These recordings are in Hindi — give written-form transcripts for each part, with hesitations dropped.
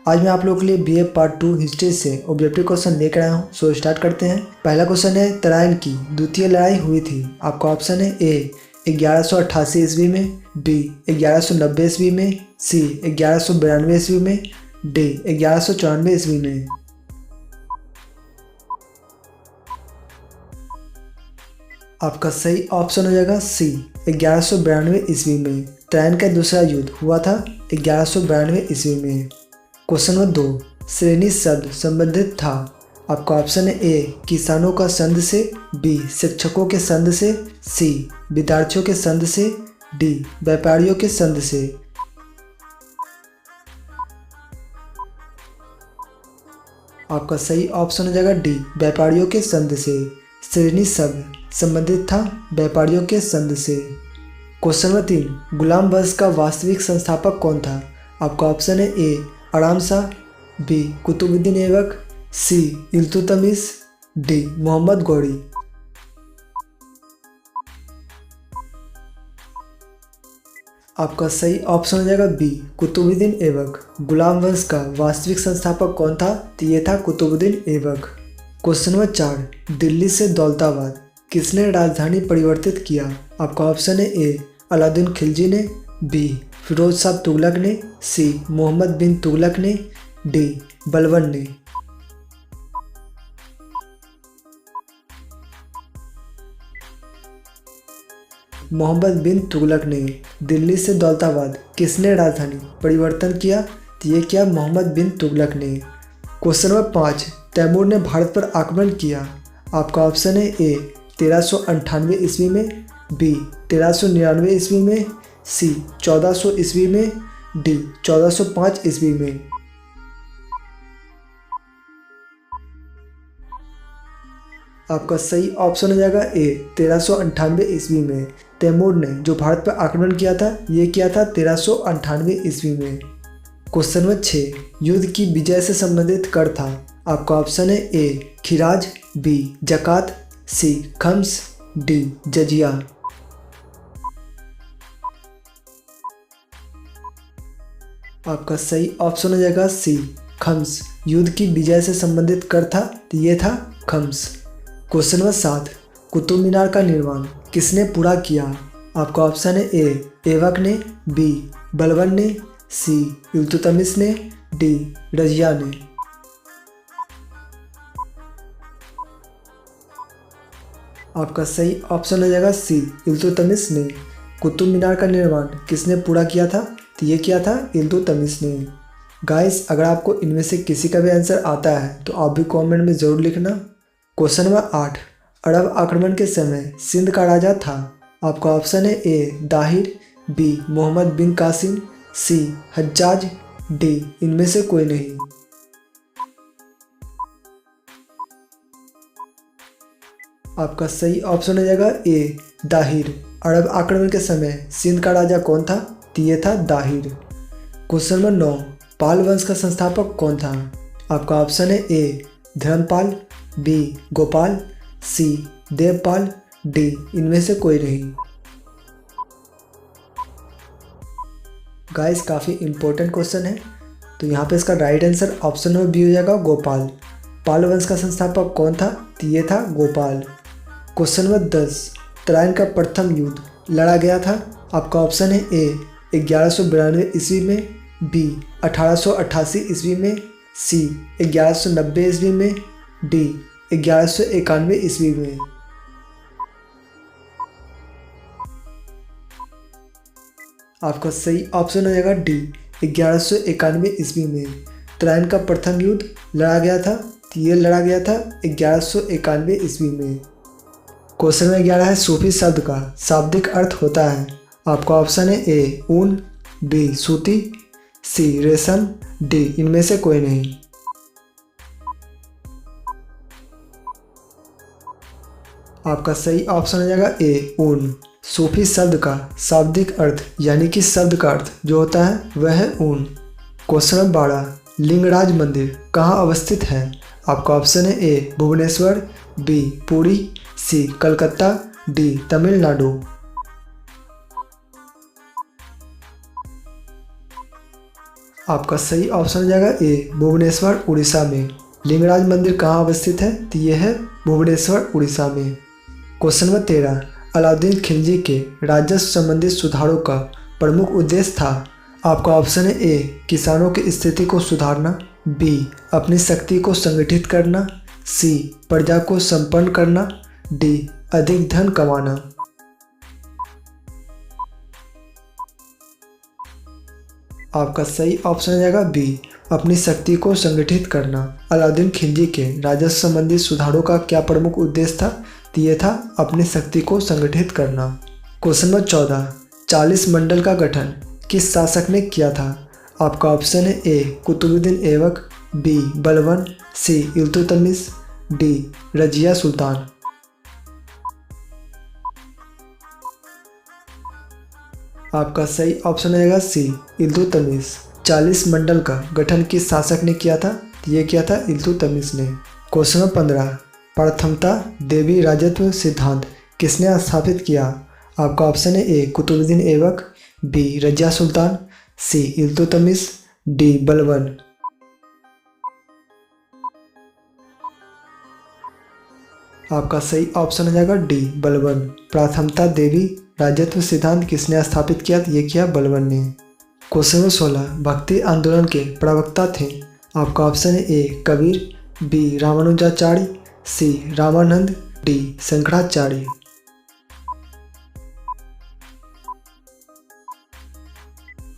आज मैं आप लोगों के लिए बीए पार्ट 2 हिस्ट्री से ऑब्जेक्टिव क्वेश्चन लेकर आया हूँ। सो स्टार्ट करते हैं। पहला क्वेश्चन है, तराइन की द्वितीय लड़ाई हुई थी। आपका ऑप्शन है ए 1188 ईस्वी में, बी 1190 ईस्वी में, सी 1192 ईस्वी में, डी 1194 ईस्वी में। आपका सही ऑप्शन हो जाएगा सी 1192 ईस्वी में। तराइन का दूसरा युद्ध हुआ था 1192 ईस्वी में। क्वेश्चन नंबर 2, श्रेणी शब्द संबंधित था। आपका ऑप्शन है ए किसानों का संघ से, बी शिक्षकों के संघ से, सी विद्यार्थियों के संघ से, डी व्यापारियों के संघ से। आपका सही ऑप्शन हो जाएगा डी व्यापारियों के संघ से। श्रेणी शब्द संबंधित था व्यापारियों के संघ से। क्वेश्चन नंबर 3, गुलाम वंश का वास्तविक संस्थापक कौन था। आपका ऑप्शन है ए आराम शाह, बी कुतुबुद्दीन ऐबक, सी इल्तुतमिश, डी मोहम्मद गौरी। आपका सही ऑप्शन हो जाएगा बी कुतुबुद्दीन ऐबक। गुलाम वंश का वास्तविक संस्थापक कौन था, तो ये था कुतुबुद्दीन ऐबक। क्वेश्चन नंबर 4, दिल्ली से दौलताबाद किसने राजधानी परिवर्तित किया। आपका ऑप्शन है ए अलाउद्दीन खिलजी ने, बी फिरोज शाह तुगलक ने, सी मोहम्मद बिन तुगलक ने, डी बलबन ने। मोहम्मद बिन तुगलक ने। दिल्ली से दौलताबाद किसने राजधानी परिवर्तन किया, तो ये किया मोहम्मद बिन तुगलक ने। क्वेश्चन नंबर 5, तैमूर ने भारत पर आक्रमण किया। आपका ऑप्शन है ए 1398 ईस्वी में, बी 1399 ईस्वी में, सी 1400 ईस्वी में, डी 1405 ईस्वी में। आपका सही ऑप्शन हो जाएगा ए 1398 ईस्वी में। तैमूर ने जो भारत पर आक्रमण किया था, ये किया था 1398 ईस्वी में। क्वेश्चन नंबर 6, युद्ध की विजय से संबंधित कर था। आपका ऑप्शन है ए खिराज, बी जकात, सी खम्स, डी जजिया। आपका सही ऑप्शन हो जाएगा सी खम्स। युद्ध की विजय से संबंधित कर था, तो ये था comes. Question number 7, Qutub Minar का निर्माण किसने पूरा किया। आपका ऑप्शन है ए ऐबक ने, बी बलबन ने, सी इल्तुतमिश ने, डी रजिया ने। आपका सही ऑप्शन हो जाएगा सी इल्तुतमिश ने। कुतुब मीनार का निर्माण किसने पूरा किया था, तो ये किया था इल्तुतमिश ने। गाइस, अगर आपको इनमें से किसी का भी आंसर आता है तो आप भी कमेंट में ज़रूर लिखना। क्वेश्चन नंबर 8, अरब आक्रमण के समय सिंध का राजा था। आपका ऑप्शन है ए दाहिर, बी मोहम्मद बिन कासिम, सी हज्जाज, डी इनमें से कोई नहीं। आपका सही ऑप्शन हो जाएगा ए दाहिर। अरब आक्रमण के समय सिंध का राजा कौन था, तो ये था दाहिर। क्वेश्चन नंबर 9, पाल वंश का संस्थापक कौन था। आपका ऑप्शन है ए धर्मपाल, बी गोपाल, सी देवपाल, डी इनमें से कोई नहीं। गाइस, काफ़ी इंपॉर्टेंट क्वेश्चन है, तो यहाँ पे इसका right answer option number B हो जाएगा गोपाल। पाल वंश का संस्थापक कौन था, तो ये था गोपाल। क्वेश्चन नंबर 10, तराइन का प्रथम युद्ध लड़ा गया था। आपका ऑप्शन है ए 1192 ईस्वी में, बी 1888 ईस्वी में, सी 1190 ईस्वी में, डी 1191 ईस्वी में। आपका सही ऑप्शन हो जाएगा डी 1191 ईस्वी में। तराइन का प्रथम युद्ध लड़ा गया था, तो ये लड़ा गया था 1191 ईस्वी में। क्वेश्चन में 11 है, सूफी शब्द का शाब्दिक अर्थ होता है। आपका ऑप्शन है ए ऊन, बी सूती, सी रेशम, डी इनमें से कोई नहीं। आपका सही ऑप्शन हो जाएगा ए ऊन। सूफी शब्द का शाब्दिक अर्थ यानी कि शब्द का अर्थ जो होता है वह है ऊन। क्वेश्चन नंबर 12, लिंगराज मंदिर कहाँ अवस्थित है। आपका ऑप्शन है ए भुवनेश्वर, बी पुरी, सी कलकत्ता, डी तमिलनाडु। आपका सही ऑप्शन हो जाएगा ए भुवनेश्वर उड़ीसा में। लिंगराज मंदिर कहाँ अवस्थित है? तो ये है भुवनेश्वर उड़ीसा में। क्वेश्चन नंबर 13, अलाउद्दीन खिलजी के राजस्व संबंधित सुधारों का प्रमुख उद्देश्य था। आपका ऑप्शन है ए किसानों की स्थिति को सुधारना, बी अपनी शक्ति को संगठित करना, सी प्रजा को संपन्न करना, डी अधिक धन कमाना। आपका सही ऑप्शन हो जाएगा बी अपनी शक्ति को संगठित करना। अलाउद्दीन खिलजी के राजस्व संबंधी सुधारों का क्या प्रमुख उद्देश्य था? तो ये था अपनी शक्ति को संगठित करना। क्वेश्चन नंबर 14, 40 मंडल का गठन किस शासक ने किया था? आपका ऑप्शन है ए कुतुबुद्दीन ऐबक, बी बलबन, सी इल्तुतमिश, डी रजिया सुल्तान। आपका सही ऑप्शन रहेगा सी इल्तुतमिश। 40 मंडल का गठन किस शासक ने किया था? ये किया था इल्तुतमिश ने। क्वेश्चन नंबर 15, प्रथमता देवी राजत्व सिद्धांत किसने स्थापित किया? आपका ऑप्शन है ए कुतुबुद्दीन ऐबक, बी रजिया सुल्तान, सी इल्तुतमिश, डी बलबन। आपका सही ऑप्शन हो जाएगा डी बलबन। प्रथमता देवी राजत्व सिद्धांत किसने स्थापित किया? ये किया बलबन ने। क्वेश्चन नंबर 16, भक्ति आंदोलन के प्रवक्ता थे। आपका ऑप्शन है ए कबीर, बी रामानुजाचार्य, सी रामानंद, डी शंकराचार्य।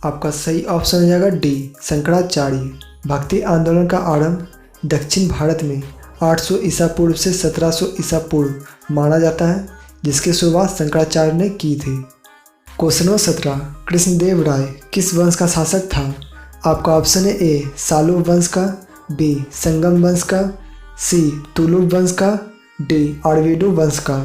आपका सही ऑप्शन हो जाएगा डी शंकराचार्य। भक्ति आंदोलन का आरंभ दक्षिण भारत में 800 ईसा पूर्व से 1700 ईसा पूर्व माना जाता है, जिसकी शुरुआत शंकराचार्य ने की थी। क्वेश्चन नंबर 17, कृष्णदेव राय किस वंश का शासक था? आपका ऑप्शन है ए सालुव वंश का, बी संगम वंश का, सी तुलुव वंश का, डी आरवीडु वंश का।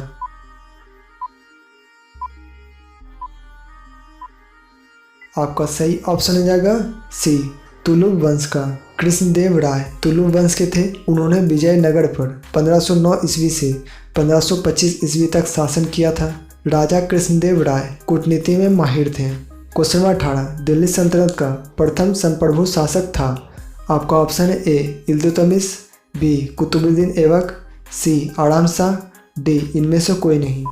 आपका सही ऑप्शन हो जाएगा सी तुलुव वंश का। कृष्णदेव राय तुलुव वंश के थे। उन्होंने विजयनगर पर 1509 ईस्वी से 1525 ईस्वी तक शासन किया था। राजा कृष्णदेव राय कूटनीति में माहिर थे। क्वेश्चन नंबर 18, दिल्ली सल्तनत का प्रथम संप्रभु शासक था। आपका ऑप्शन है ए इल्तुतमिश, बी कुतुबुद्दीन ऐबक, सी आराम शाह, डी इनमें से कोई नहीं।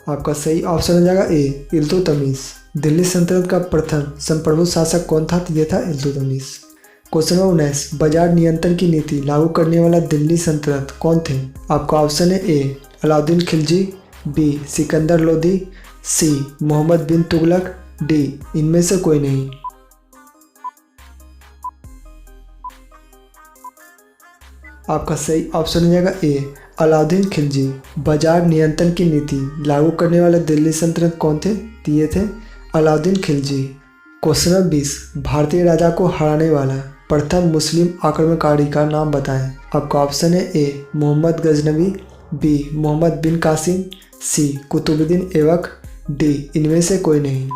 आपका सही ऑप्शन हो जाएगा ए इल्तुतमिश। दिल्ली सल्तनत का प्रथम संप्रभु शासक कौन था? तो ये था इल्तुतमिश। क्वेश्चन नंबर 19, बाजार नियंत्रण की नीति लागू करने वाला दिल्ली सल्तनत कौन थे? आपका ऑप्शन है ए अलाउद्दीन खिलजी, बी सिकंदर लोदी, सी मोहम्मद बिन तुगलक, डी इनमें से कोई नहीं। आपका सही ऑप्शन हो जाएगा ए अलाउद्दीन खिलजी। बाजार नियंत्रण की नीति लागू करने वाले दिल्ली सल्तनत कौन थे? तो ये थे अलाउद्दीन खिलजी। क्वेश्चन नंबर 20, भारतीय राजा को हराने वाला प्रथम मुस्लिम आक्रमणकारी का नाम बताएं। आपका ऑप्शन है ए मोहम्मद गजनवी, बी मोहम्मद बिन कासिम, सी कुतुबुद्दीन ऐबक, डी इनमें से कोई नहीं।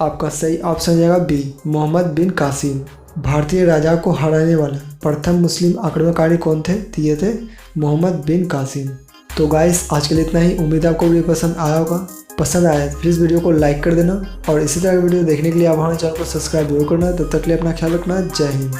आपका सही ऑप्शन हो जाएगा बी मोहम्मद बिन कासिम। भारतीय राजा को हराने वाला प्रथम मुस्लिम आक्रमणकारी कौन थे? तो ये थे मोहम्मद बिन कासिम। तो गाइस आज के लिए इतना ही। उम्मीद आपको वीडियो पसंद आया होगा। पसंद आया तो प्लीज़ वीडियो को लाइक कर देना और इसी तरह की वीडियो देखने के लिए आप हमारे चैनल को सब्सक्राइब जरूर करना। तब तक के लिए अपना ख्याल रखना। जय हिंद।